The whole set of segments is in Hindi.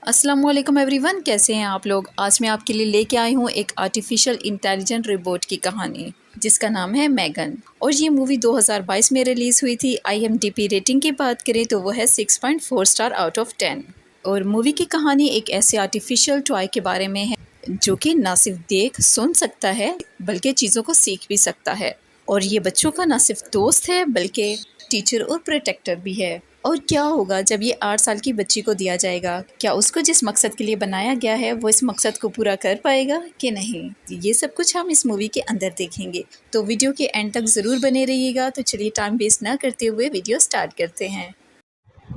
अस्सलामुअलैकुम एवरीवन, कैसे हैं आप लोग। आज मैं आपके लिए लेके आई हूँ एक आर्टिफिशियल इंटेलिजेंट रोबोट की कहानी जिसका नाम है मैगन। और ये मूवी 2022 में रिलीज़ हुई थी। IMDb रेटिंग की बात करें तो वो है 6.4 स्टार आउट ऑफ 10। और मूवी की कहानी एक ऐसे आर्टिफिशियल टॉय के बारे में है जो कि ना सिर्फ देख सुन सकता है बल्कि चीज़ों को सीख भी सकता है। और ये बच्चों का ना सिर्फ दोस्त है बल्कि टीचर और प्रोटेक्टर भी है। और क्या होगा जब ये 8 साल की बच्ची को दिया जाएगा, क्या उसको जिस मकसद के लिए बनाया गया है वो इस मकसद को पूरा कर पाएगा कि नहीं, ये सब कुछ हम इस मूवी के अंदर देखेंगे। तो वीडियो के एंड तक ज़रूर बने रहिएगा। तो चलिए टाइम वेस्ट ना करते हुए वीडियो स्टार्ट करते हैं।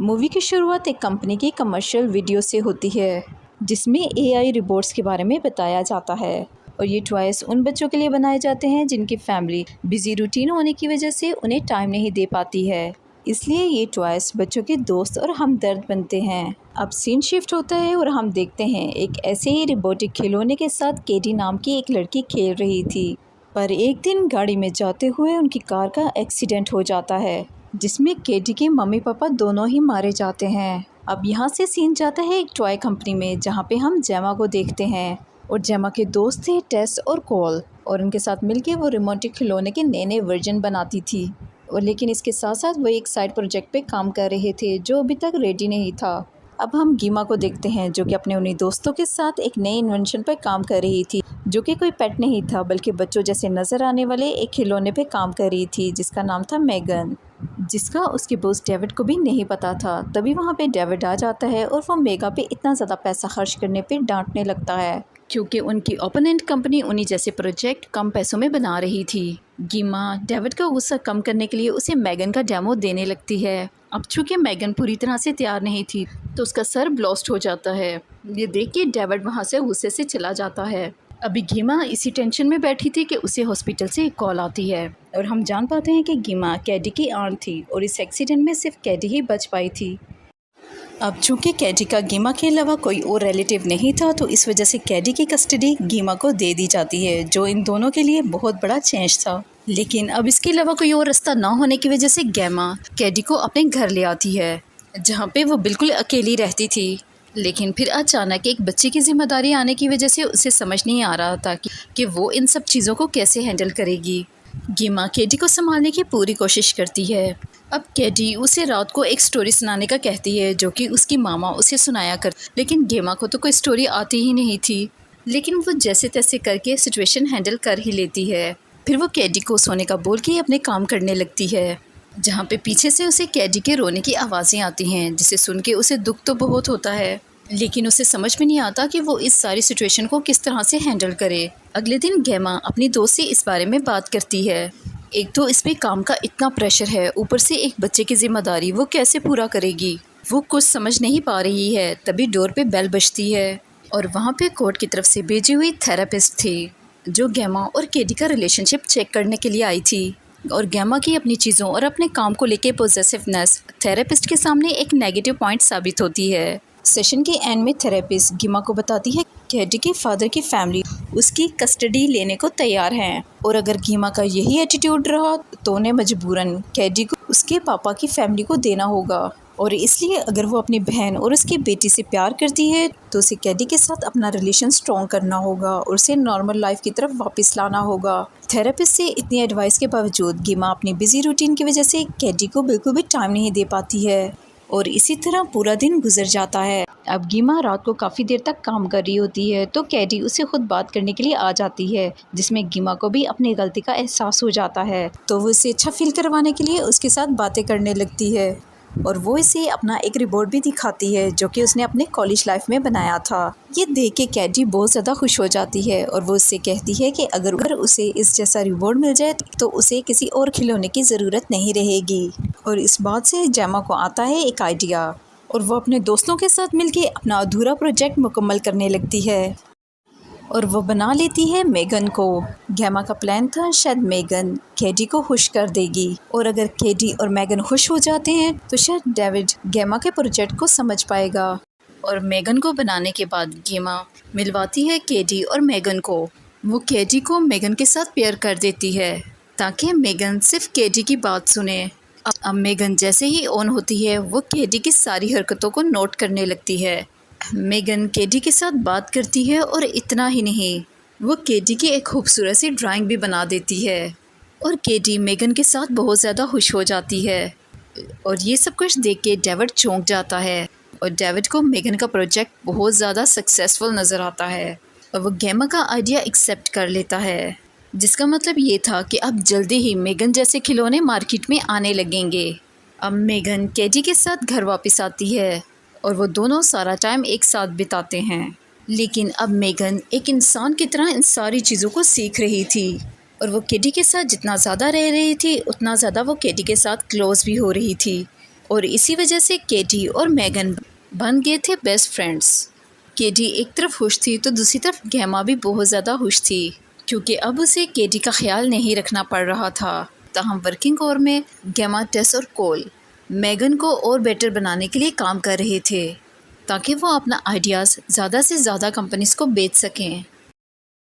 मूवी की शुरुआत एक कंपनी की कमर्शियल वीडियो से होती है जिसमें AI रोबोट्स के बारे में बताया जाता है। और ये टॉयस उन बच्चों के लिए बनाए जाते हैं जिनकी फैमिली बिजी रूटीन होने की वजह से उन्हें टाइम नहीं दे पाती है, इसलिए ये टॉयस बच्चों के दोस्त और हमदर्द बनते हैं। अब सीन शिफ्ट होता है और हम देखते हैं एक ऐसे ही रोबोटिक खिलौने के साथ केटी नाम की एक लड़की खेल रही थी। पर एक दिन गाड़ी में जाते हुए उनकी कार का एक्सीडेंट हो जाता है जिसमें केटी के मम्मी पापा दोनों ही मारे जाते हैं। अब यहाँ से सीन जाता है एक टॉय कंपनी में जहाँ पे हम जेमा को देखते हैं। और जेमा के दोस्त थे टेस और कॉल, और उनके साथ मिलके वो रिमोटिक खिलौने के नए नए वर्जन बनाती थी। और लेकिन इसके साथ साथ वो एक साइड प्रोजेक्ट पे काम कर रहे थे जो अभी तक रेडी नहीं था। अब हम गीमा को देखते हैं जो कि अपने उन्हीं दोस्तों के साथ एक नए इन्वेंशन पर काम कर रही थी जो कि कोई पेट नहीं था बल्कि बच्चों जैसे नज़र आने वाले एक खिलौने पे काम कर रही थी जिसका नाम था मैगन, जिसका उसके बॉस डेविड को भी नहीं पता था। तभी वहाँ पे डेविड आ जाता है और वो मेगा पे इतना ज़्यादा पैसा खर्च करने पे डांटने लगता है क्योंकि उनकी ओपोनेंट कंपनी उन्हीं जैसे प्रोजेक्ट कम पैसों में बना रही थी। गीमा डेविड का गुस्सा कम करने के लिए उसे मैगन का डेमो देने लगती है। अब चूंकि मैगन पूरी तरह से तैयार नहीं थी तो उसका सर ब्लास्ट हो जाता है। ये देख के डेविड वहाँ से गुस्से से चला जाता है। अभी गीमा इसी टेंशन में बैठी थी कि उसे हॉस्पिटल से एक कॉल आती है और हम जान पाते हैं कि गीमा कैडी की आंट थी और इस एक्सीडेंट में सिर्फ कैडी ही बच पाई थी। अब चूंकि कैडी का गीमा के अलावा कोई और रिलेटिव नहीं था तो इस वजह से कैडी की कस्टडी गीमा को दे दी जाती है जो इन दोनों के लिए बहुत बड़ा चेंज था। लेकिन अब इसके अलावा कोई और रास्ता ना होने की वजह से गीमा कैडी को अपने घर ले आती है जहाँ पे वो बिल्कुल अकेली रहती थी। लेकिन फिर अचानक एक बच्चे की जिम्मेदारी आने की वजह से उसे समझ नहीं आ रहा था कि वो इन सब चीज़ों को कैसे हैंडल करेगी। गीमा कैडी को संभालने की पूरी कोशिश करती है। अब कैडी उसे रात को एक स्टोरी सुनाने का कहती है जो कि उसकी मामा उसे सुनाया कर, लेकिन गीमा को तो कोई स्टोरी आती ही नहीं थी। लेकिन वो जैसे तैसे करके सिचुएशन हैंडल कर ही लेती है। फिर वो कैडी को सोने का बोल के अपने काम करने लगती है जहाँ पे पीछे से उसे कैडी के रोने की आवाज़ें आती हैं जिसे सुन के उसे दुख तो बहुत होता है लेकिन उसे समझ में नहीं आता कि वो इस सारी सिचुएशन को किस तरह से हैंडल करे। अगले दिन गीमा अपनी दोस्त से इस बारे में बात करती है। एक तो इस पे काम का इतना प्रेशर है, ऊपर से एक बच्चे की जिम्मेदारी वो कैसे पूरा करेगी, वो कुछ समझ नहीं पा रही है। तभी डोर पे बेल बजती है और वहाँ पे कोर्ट की तरफ से भेजी हुई थेरेपिस्ट थी जो गीमा और कैडी का रिलेशनशिप चेक करने के लिए आई थी। और गीमा की अपनी चीज़ों और अपने काम को लेके पॉजिटिवनेस थेरेपिस्ट के सामने एक नेगेटिव पॉइंट साबित होती है। सेशन के एंड में थेरेपिस्ट गीमा को बताती है कैडी के फादर की फैमिली उसकी कस्टडी लेने को तैयार है और अगर गीमा का यही एटीट्यूड रहा तो उन्हें मजबूरन कैडी को उसके पापा की फैमिली को देना होगा। और इसलिए अगर वो अपनी बहन और उसकी बेटी से प्यार करती है तो उसे कैडी के साथ अपना रिलेशन स्ट्रॉन्ग करना होगा और उसे नॉर्मल लाइफ की तरफ वापस लाना होगा। थेरेपिस्ट से इतनी एडवाइस के बावजूद गीमा अपनी बिजी रूटीन की वजह से कैडी को बिल्कुल भी टाइम नहीं दे पाती है और इसी तरह पूरा दिन गुजर जाता है। अब गीमा रात को काफ़ी देर तक काम कर रही होती है तो कैडी उसे खुद बात करने के लिए आ जाती है जिसमें गीमा को भी अपनी गलती का एहसास हो जाता है तो वो इसे अच्छा फील करवाने के लिए उसके साथ बातें करने लगती है और वो इसे अपना एक रिपोर्ट भी दिखाती है जो कि उसने अपने कॉलेज लाइफ में बनाया था। ये देख के कैडी बहुत ज़्यादा खुश हो जाती है और वो उससे कहती है कि अगर उसे इस जैसा रिवॉर्ड मिल जाए तो उसे किसी और खिलौने की ज़रूरत नहीं रहेगी। और इस बात से जेमा को आता है एक आइडिया और वो अपने दोस्तों के साथ मिलके अपना अधूरा प्रोजेक्ट मुकम्मल करने लगती है और वो बना लेती है मैगन को। गीमा का प्लान था शायद मैगन कैडी को खुश कर देगी और अगर कैडी और मैगन खुश हो जाते हैं तो शायद डेविड गीमा के प्रोजेक्ट को समझ पाएगा। और मैगन को बनाने के बाद गीमा मिलवाती है कैडी और मैगन को। वो कैडी को मैगन के साथ पेयर कर देती है ताकि मैगन सिर्फ कैडी की बात सुने। अब मैगन जैसे ही ऑन होती है वो कैडी की सारी हरकतों को नोट करने लगती है। मेगन केटी के साथ बात करती है और इतना ही नहीं, वो केटी की एक खूबसूरत सी ड्राइंग भी बना देती है और केटी मेगन के साथ बहुत ज़्यादा खुश हो जाती है। और ये सब कुछ देख के डेविड चौंक जाता है और डेविड को मेगन का प्रोजेक्ट बहुत ज़्यादा सक्सेसफुल नज़र आता है और वो गेमा का आइडिया एक्सेप्ट कर लेता है, जिसका मतलब ये था कि अब जल्दी ही मेगन जैसे खिलौने मार्केट में आने लगेंगे। अब मेगन केटी के साथ घर वापस आती है और वो दोनों सारा टाइम एक साथ बिताते हैं। लेकिन अब मेगन एक इंसान की तरह इन सारी चीज़ों को सीख रही थी और वो केटी के साथ जितना ज़्यादा रह रही थी उतना ज़्यादा वो केटी के साथ क्लोज भी हो रही थी और इसी वजह से केटी और मेगन बन गए थे बेस्ट फ्रेंड्स। केटी एक तरफ खुश थी तो दूसरी तरफ गेमा भी बहुत ज़्यादा खुश थी, क्योंकि अब उसे केटी का ख्याल नहीं रखना पड़ रहा था। तहम वर्किंग और में गेमा, टेस और कोल मेगन को और बेटर बनाने के लिए काम कर रहे थे, ताकि वो अपना आइडियाज़ ज़्यादा से ज़्यादा कंपनीज़ को बेच सकें।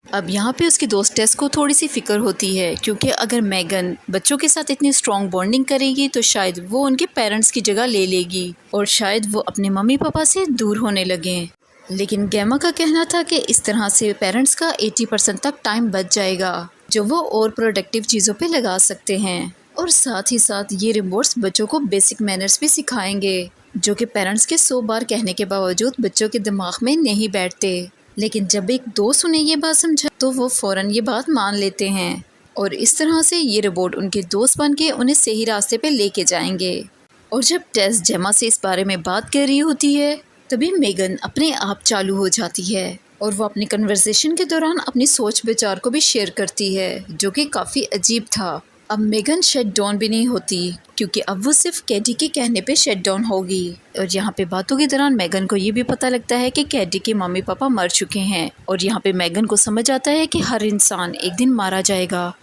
अब यहाँ पे उसकी दोस्त टेस को थोड़ी सी फिक्र होती है, क्योंकि अगर मेगन बच्चों के साथ इतनी स्ट्रॉन्ग बॉन्डिंग करेगी तो शायद वो उनके पेरेंट्स की जगह ले लेगी और शायद वो अपने मम्मी पापा से दूर होने लगें। लेकिन गेमा का कहना था कि इस तरह से पेरेंट्स का 80% तक टाइम बच जाएगा, जो वो और प्रोडक्टिव चीज़ों पे लगा सकते हैं। और साथ ही साथ ये रिमोट्स बच्चों को बेसिक मैनर्स भी सिखाएंगे, जो कि पेरेंट्स के 100 बार कहने के बावजूद बच्चों के दिमाग में नहीं बैठते। लेकिन जब एक दोस्त उन्हें ये बात समझा तो वो फ़ौरन ये बात मान लेते हैं और इस तरह से ये रोबोट उनके दोस्त बन के उन्हें सही रास्ते पे लेके जाएंगे। और जब टेस जेमा से इस बारे में बात कर रही होती है तभी मेगन अपने आप चालू हो जाती है और वो अपनी कन्वर्सेशन के दौरान अपनी सोच विचार को भी शेयर करती है, जो कि काफ़ी अजीब था। अब मेगन शट डाउन भी नहीं होती, क्योंकि अब वो सिर्फ कैटी के कहने पे शट डाउन होगी। और यहाँ पे बातों के दौरान मेगन को ये भी पता लगता है कि कैटी के मम्मी पापा मर चुके हैं और यहाँ पे मेगन को समझ आता है कि हर इंसान एक दिन मारा जाएगा।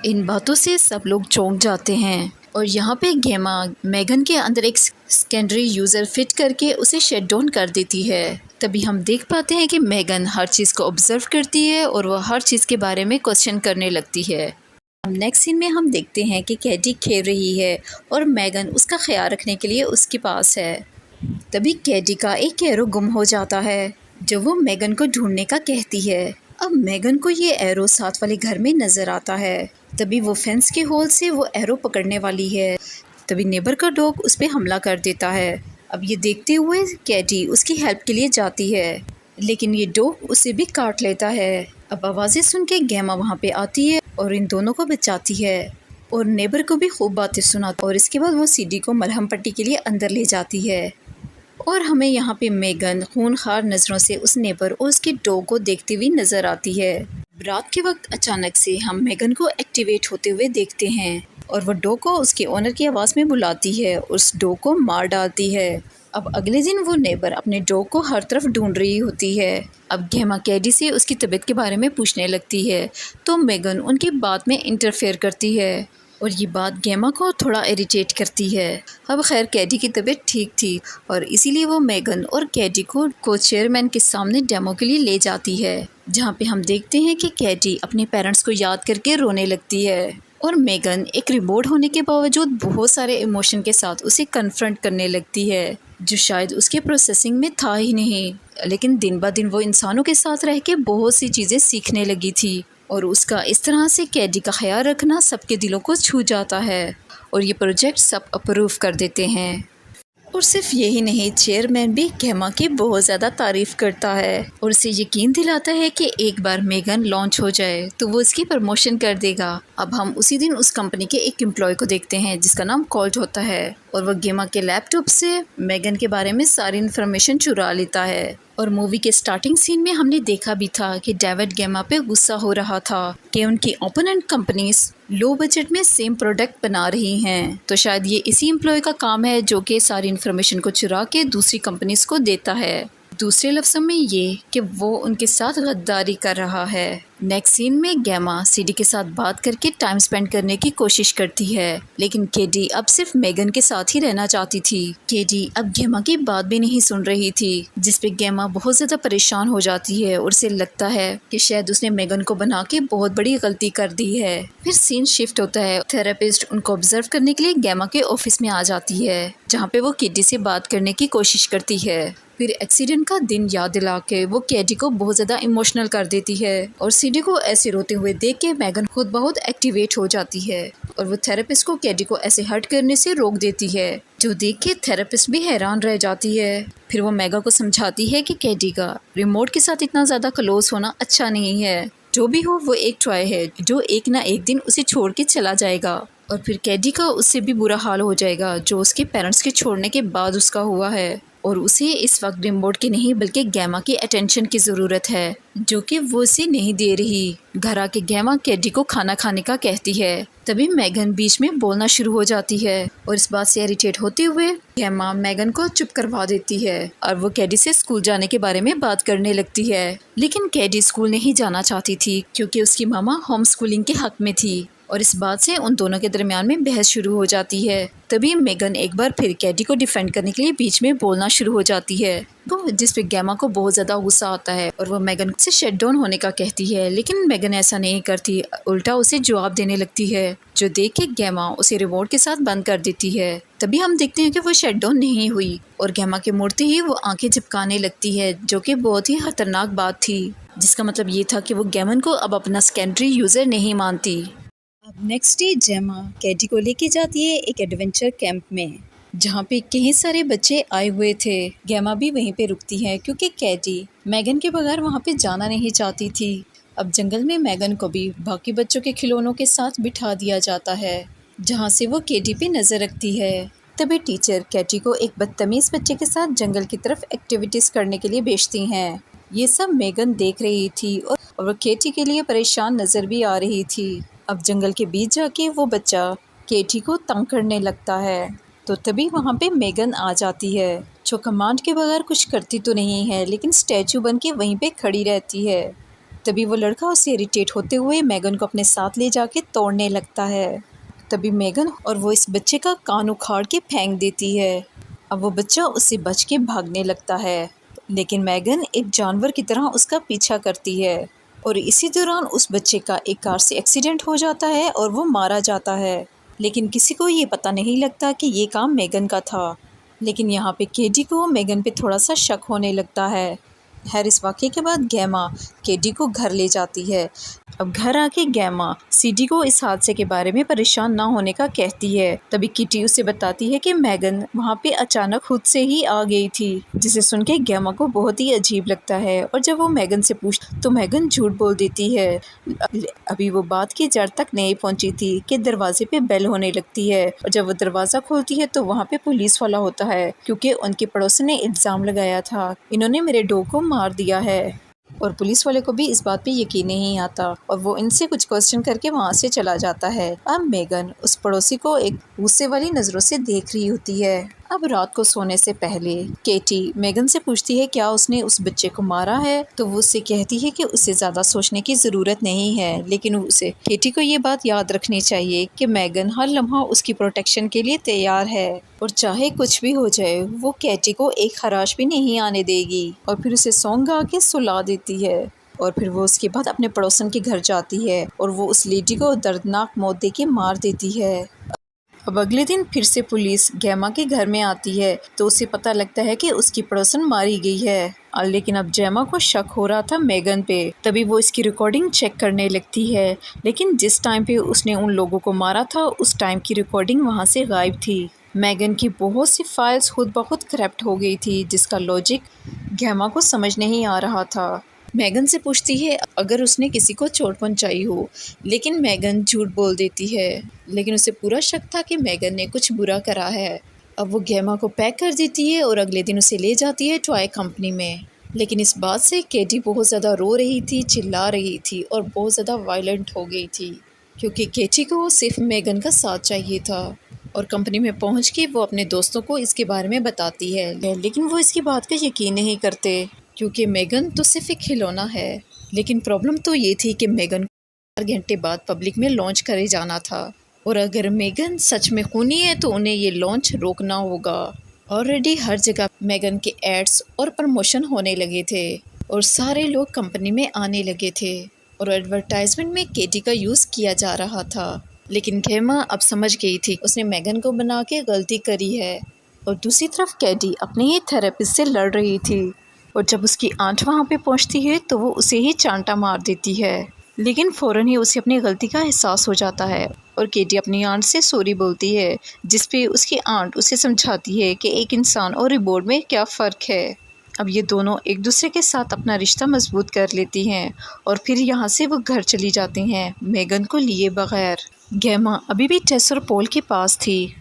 इन बातों से सब लोग चौंक जाते हैं और यहाँ पे गेमा मेगन के अंदर एक सेकेंडरी यूज़र फिट करके उसे शट डाउन कर देती है। तभी हम देख पाते हैं कि मेगन हर चीज़ को ऑब्जर्व करती है और वह हर चीज़ के बारे में क्वेश्चन करने लगती है। नेक्स्ट सीन में हम देखते हैं कि कैटी खेल रही है और मेगन उसका ख्याल रखने के लिए उसके पास है। तभी कैटी का एक एरो गुम हो जाता है, जो वो मेगन को ढूंढने का कहती है। अब मेगन को ये एरो साथ वाले घर में नज़र आता है। तभी वो फेंस के होल से वो एरो पकड़ने वाली है, तभी नेबर का डॉग उस पर हमला कर देता है। अब ये देखते हुए कैटी उसकी हेल्प के लिए जाती है, लेकिन ये डॉग उसे भी काट लेता है। अब आवाज़ें सुन के गेमा वहाँ पे आती है और इन दोनों को बचाती है और नेबर को भी खूब बातें सुनाती है और इसके बाद वो सीडी को मरहम पट्टी के लिए अंदर ले जाती है। और हमें यहाँ पे मेगन खूनखार नज़रों से उस नेबर और उसके डॉग को देखती हुई नज़र आती है। रात के वक्त अचानक से हम मेगन को एक्टिवेट होते हुए देखते हैं और वो डॉग को उसके ओनर की आवाज़ में बुलाती है और उस डॉग को मार डालती है। अब अगले दिन वो नेबर अपने डॉग को हर तरफ ढूंढ रही होती है। अब गेमा कैडी से उसकी तबीयत के बारे में पूछने लगती है तो मेगन उनकी बात में इंटरफेयर करती है और ये बात गेमा को थोड़ा इरिटेट करती है। अब खैर कैडी की तबीयत ठीक थी और इसीलिए वो मेगन और कैडी को चेयरमैन के सामने डेमो के लिए ले जाती है, जहाँ पे हम देखते हैं कि कैडी अपने पेरेंट्स को याद करके रोने लगती है और मेगन एक रिमोट होने के बावजूद बहुत सारे इमोशन के साथ उसे कन्फ्रंट करने लगती है, जो शायद उसके प्रोसेसिंग में था ही नहीं। लेकिन दिन ब दिन वो इंसानों के साथ रह के बहुत सी चीज़ें सीखने लगी थी और उसका इस तरह से कैडी का ख्याल रखना सबके दिलों को छू जाता है और ये प्रोजेक्ट सब अप्रूव कर देते हैं। और सिर्फ यही नहीं, चेयरमैन भी गेमा की बहुत ज़्यादा तारीफ़ करता है और उसे यकीन दिलाता है कि एक बार मेगन लॉन्च हो जाए तो वो इसकी प्रमोशन कर देगा। अब हम उसी दिन उस कंपनी के एक एम्प्लॉय को देखते हैं जिसका नाम कॉल्ट होता है और वह गेमा के लैपटॉप से मेगन के बारे में सारी इन्फॉर्मेशन चुरा लेता है। और मूवी के स्टार्टिंग सीन में हमने देखा भी था कि डेविड गेमा पे गुस्सा हो रहा था कि उनकी ओपोनेंट कंपनीज लो बजट में सेम प्रोडक्ट बना रही हैं। तो शायद ये इसी एम्प्लॉय का काम है जो कि सारी इन्फॉर्मेशन को चुरा के दूसरी कंपनीज को देता है। दूसरे लफ्ज़ों में ये कि वो उनके साथ गद्दारी कर रहा है। नेक्स्ट सीन में गैमा सीडी के साथ बात करके टाइम स्पेंड करने की कोशिश करती है, लेकिन केडी अब सिर्फ मेगन के साथ ही रहना चाहती थी। केडी अब गैमा की बात भी नहीं सुन रही थी, जिसपे गैमा बहुत ज्यादा परेशान हो जाती है और उसे लगता है कि शायद उसने मेगन को बना के बहुत बड़ी गलती कर दी है। फिर सीन शिफ्ट होता है। थेरेपिस्ट उनको ऑब्जर्व करने के लिए गैमा के ऑफिस में आ जाती है, जहाँ पे वो केडी से बात करने की कोशिश करती है। फिर एक्सीडेंट का दिन याद दिला के वो केडी को बहुत ज़्यादा इमोशनल कर देती है और सीडी को ऐसे रोते हुए देख के मैगन खुद बहुत एक्टिवेट हो जाती है और वो थेरेपिस्ट को केडी को ऐसे हर्ट करने से रोक देती है, जो देख के थेरेपिस्ट भी हैरान रह जाती है। फिर वो मैगा को समझाती है कि केडी का रिमोट के साथ इतना ज़्यादा क्लोज होना अच्छा नहीं है। जो भी हो वो एक टॉय है जो एक ना एक दिन उसे छोड़ के चला जाएगा और फिर केडी का उससे भी बुरा हाल हो जाएगा जो उसके पेरेंट्स के छोड़ने के बाद उसका हुआ है और उसे इस वक्त रिमोट की नहीं बल्कि गैमा की अटेंशन की ज़रूरत है, जो कि वो उसे नहीं दे रही। घर आके गैमा केडी को खाना खाने का कहती है। तभी मैगन बीच में बोलना शुरू हो जाती है और इस बात से इरिटेट होते हुए गैमा मैगन को चुप करवा देती है और वो केडी से स्कूल जाने के बारे में बात करने लगती है। लेकिन केडी स्कूल नहीं जाना चाहती थी क्योंकि उसकी मामा होम स्कूलिंग के हक में थी और इस बात से उन दोनों के दरमियान में बहस शुरू हो जाती है। तभी मेगन एक बार फिर केडी को डिफेंड करने के लिए बीच में बोलना शुरू हो जाती है, तो जिस पे गैमा को बहुत ज़्यादा गुस्सा आता है और वो मेगन से शट डाउन होने का कहती है। लेकिन मेगन ऐसा नहीं करती, उल्टा उसे जवाब देने लगती है, जो देख के गैमा उसे रिमोट के साथ बंद कर देती है। तभी हम देखते हैं कि वो शट डाउन नहीं हुई और गैमा के मुड़ते ही वो आंखें झपकाने लगती है, जो कि बहुत ही खतरनाक बात थी, जिसका मतलब ये था कि वो गैमन को अब अपना सेकेंडरी यूज़र नहीं मानती। अब नेक्स्ट डे जेमा केडी को लेके जाती है एक एडवेंचर कैंप में, जहाँ पे कई सारे बच्चे आए हुए थे। गैमा भी वहीं पे रुकती है क्योंकि केडी मैगन के बगैर वहाँ पे जाना नहीं चाहती थी। अब जंगल में मैगन को भी बाकी बच्चों के खिलौनों के साथ बिठा दिया जाता है, जहाँ से वो केडी पे नज़र रखती है। तभी टीचर केडी को एक बदतमीज़ बच्चे के साथ जंगल की तरफ एक्टिविटीज़ करने के लिए भेजती हैं। ये सब मैगन देख रही थी और वो केडी के लिए परेशान नज़र भी आ रही थी। अब जंगल के बीच जाके वो बच्चा केडी को तंग करने लगता है, तो तभी वहाँ पे मैगन आ जाती है, जो कमांड के बगैर कुछ करती तो नहीं है लेकिन स्टैचू बन के वहीं पे खड़ी रहती है। तभी वो लड़का उससे इरिटेट होते हुए मैगन को अपने साथ ले जाके तोड़ने लगता है। तभी मैगन और वो इस बच्चे का कान उखाड़ के फेंक देती है। अब वो बच्चा उससे बच के भागने लगता है, लेकिन मैगन एक जानवर की तरह उसका पीछा करती है और इसी दौरान उस बच्चे का एक कार से एक्सीडेंट हो जाता है और वो मारा जाता है। लेकिन किसी को ये पता नहीं लगता कि ये काम मैगन का था। लेकिन यहाँ पे केडी को मैगन पे थोड़ा सा शक होने लगता है। खैर इस वाक़े के बाद गैमा केडी को घर ले जाती है। अब घर आके गैमा सीडी को इस हादसे के बारे में परेशान ना होने का कहती है। तभी किटी उसे बताती है कि मैगन वहाँ पे अचानक खुद से ही आ गई थी, जिसे सुन के गैमा को बहुत ही अजीब लगता है और जब वो मैगन से पूछती तो मैगन झूठ बोल देती है। अभी वो बात की जड़ तक नहीं पहुँची थी कि दरवाजे पे बेल होने लगती है और जब वो दरवाज़ा खोलती है तो वहाँ पे पुलिस वाला होता है, क्योंकि उनके पड़ोसी ने इल्ज़ाम लगाया था इन्होंने मेरे डॉग को मार दिया है। और पुलिस वाले को भी इस बात पे यकीन नहीं आता और वो इनसे कुछ क्वेश्चन करके वहाँ से चला जाता है। अब मैगन उस पड़ोसी को एक गुस्से वाली नज़रों से देख रही होती है। अब रात को सोने से पहले केटी मैगन से पूछती है क्या उसने उस बच्चे को मारा है, तो वो उससे कहती है कि उसे ज़्यादा सोचने की ज़रूरत नहीं है, लेकिन उसे केटी को ये बात याद रखनी चाहिए कि मैगन हर लम्हा उसकी प्रोटेक्शन के लिए तैयार है और चाहे कुछ भी हो जाए वो केटी को एक खराश भी नहीं आने देगी। और फिर उसे सॉन्ग गा के सुला देती है और फिर वो उसके बाद अपने पड़ोसन के घर जाती है और वो उस लेडी को दर्दनाक मौत दे के मार देती है। अब अगले दिन फिर से पुलिस गैमा के घर में आती है तो उसे पता लगता है कि उसकी पड़ोसन मारी गई है, लेकिन अब गैमा को शक हो रहा था मैगन पे। तभी वो इसकी रिकॉर्डिंग चेक करने लगती है, लेकिन जिस टाइम पे उसने उन लोगों को मारा था उस टाइम की रिकॉर्डिंग वहाँ से गायब थी। मैगन की बहुत सी फाइल्स खुद ब खुद करप्ट हो गई थी, जिसका लॉजिक गैमा को समझ नहीं आ रहा था। मैगन से पूछती है अगर उसने किसी को चोट पहुंचाई हो, लेकिन मैगन झूठ बोल देती है, लेकिन उसे पूरा शक था कि मैगन ने कुछ बुरा करा है। अब वो गैमा को पैक कर देती है और अगले दिन उसे ले जाती है टॉय कंपनी में। लेकिन इस बात से केटी बहुत ज़्यादा रो रही थी, चिल्ला रही थी और बहुत ज़्यादा वायलेंट हो गई थी, क्योंकि केटी को सिर्फ मैगन का साथ चाहिए था। और कंपनी में पहुंच के वो अपने दोस्तों को इसके बारे में बताती है, लेकिन वो इसकी बात का यकीन नहीं करते, क्योंकि मैगन तो सिर्फ एक खिलौना है लेकिन प्रॉब्लम तो ये थी कि मेगन 4 घंटे बाद पब्लिक में लॉन्च करे जाना था, और अगर मेगन सच में खूनी है तो उन्हें ये लॉन्च रोकना होगा। ऑलरेडी हर जगह मेगन के एड्स और प्रमोशन होने लगे थे और सारे लोग कंपनी में आने लगे थे और एडवर्टाइजमेंट में केटी का यूज़ किया जा रहा था। लेकिन गेमा अब समझ गई थी उसने मेगन को बना के गलती करी है। और दूसरी तरफ कैडी अपने ही थेरेपिस्ट से लड़ रही थी, और जब उसकी आंट वहाँ पे पहुँचती है तो वो उसे ही चांटा मार देती है। लेकिन फ़ौरन ही उसे अपनी गलती का एहसास हो जाता है और केटी अपनी आंट से सॉरी बोलती है, जिस पे उसकी आंट उसे समझाती है कि एक इंसान और रिबोर्ड में क्या फ़र्क है। अब ये दोनों एक दूसरे के साथ अपना रिश्ता मजबूत कर लेती हैं और फिर यहाँ से वो घर चली जाती हैं मेगन को लिए बगैर। गेमा अभी भी टेस और पॉल के पास थी।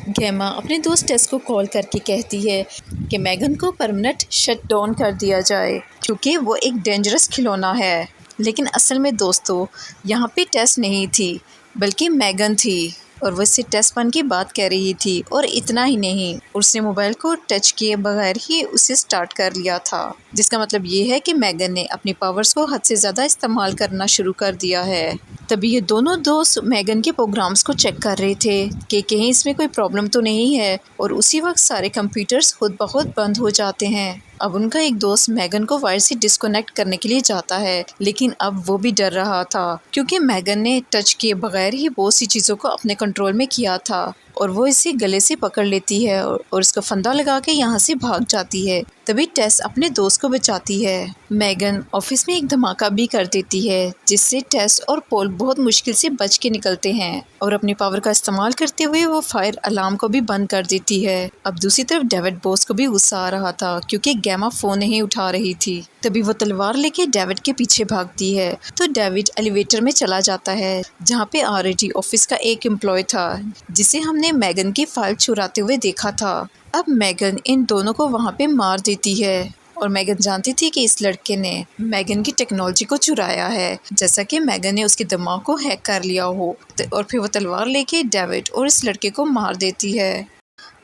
गेमा अपने दोस्त टेस को कॉल करके कहती है कि मेगन को परमानेंट शट डाउन कर दिया जाए क्योंकि वो एक डेंजरस खिलौना है। लेकिन असल में दोस्तों यहाँ पे टेस नहीं थी बल्कि मेगन थी, और वो इससे टेस बन की बात कह रही थी। और इतना ही नहीं, उसने मोबाइल को टच किए बगैर ही उसे स्टार्ट कर लिया था, जिसका मतलब ये है कि मेगन ने अपनी पावर्स को हद से ज़्यादा इस्तेमाल करना शुरू कर दिया है। तभी ये दोनों दोस्त मेगन के प्रोग्राम्स को चेक कर रहे थे कि कहीं इसमें कोई प्रॉब्लम तो नहीं है, और उसी वक्त सारे कंप्यूटर्स खुद ब खुद बंद हो जाते हैं। अब उनका एक दोस्त मेगन को वायर से डिस्कनेक्ट करने के लिए जाता है, लेकिन अब वो भी डर रहा था क्योंकि मेगन ने टच किए बगैर ही बहुत सी चीज़ों को अपने कंट्रोल में किया था, और वो इसे गले से पकड़ लेती है और इसका फंदा लगा के यहाँ से भाग जाती है। तभी टेस अपने दोस्त को बचाती है। मेगन ऑफिस में एक धमाका भी कर देती है, जिससे टेस और पॉल बहुत मुश्किल से बच के निकलते हैं, और अपनी पावर का इस्तेमाल करते हुए वो फायर अलार्म को भी बंद कर देती है। अब दूसरी तरफ डेविड बॉस को भी गुस्सा आ रहा था क्योंकि गेमा फ़ोन नहीं उठा रही थी। तभी वो तलवार लेके डेविड के पीछे भागती है, तो डेविड एलिवेटर में चला जाता है जहाँ पे ऑलरेडी ऑफिस का एक एम्प्लॉय था जिसे हमने मेगन की फाइल चुराते हुए देखा था। अब मेगन इन दोनों को वहाँ पे मार देती है, और मेगन जानती थी कि इस लड़के ने मेगन की टेक्नोलॉजी को चुराया है, जैसा कि मेगन ने उसके दिमाग को हैक कर लिया हो। और फिर वो तलवार लेके डेविड और इस लड़के को मार देती है।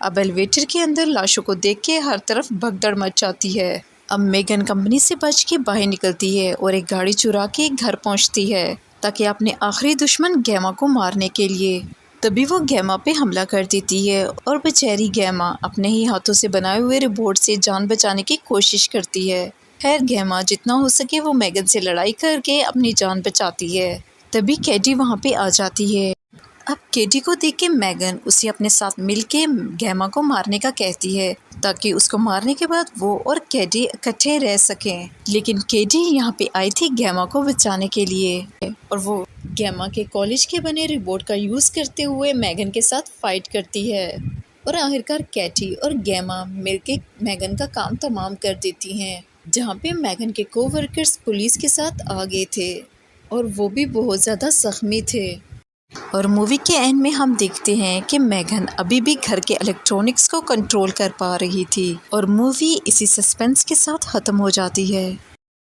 अब एलिवेटर के अंदर लाशों को देख के हर तरफ भगदड़ मच जाती है। अब मेगन कंपनी से बच के बाहर निकलती है और एक गाड़ी चुरा के घर पहुंचती है ताकि अपने आखिरी दुश्मन गेमा को मारने के लिए। तभी वो गेमा पे हमला कर देती है और बेचारी गेमा अपने ही हाथों से बनाए हुए रोबोट से जान बचाने की कोशिश करती है। खैर गेमा जितना हो सके वो मेगन से लड़ाई करके अपनी जान बचाती है। तभी कैडी वहाँ पे आ जाती है। अब केडी को देख के मेगन उसे अपने साथ मिलके गेमा को मारने का कहती है ताकि उसको मारने के बाद वो और केडी इकट्ठे रह सकें। लेकिन केडी यहाँ पे आई थी गेमा को बचाने के लिए, और वो गेमा के कॉलेज के बने रिबोट का यूज़ करते हुए मेगन के साथ फाइट करती है, और आखिरकार केडी और गेमा मिलके मेगन का काम तमाम कर देती हैं, जहाँ पे मेगन के कोवर्कर्स पुलिस के साथ आ गए थे और वो भी बहुत ज़्यादा ज़ख्मी थे। और मूवी के एंड में हम देखते हैं कि मेगन अभी भी घर के इलेक्ट्रॉनिक्स को कंट्रोल कर पा रही थी, और मूवी इसी सस्पेंस के साथ ख़त्म हो जाती है।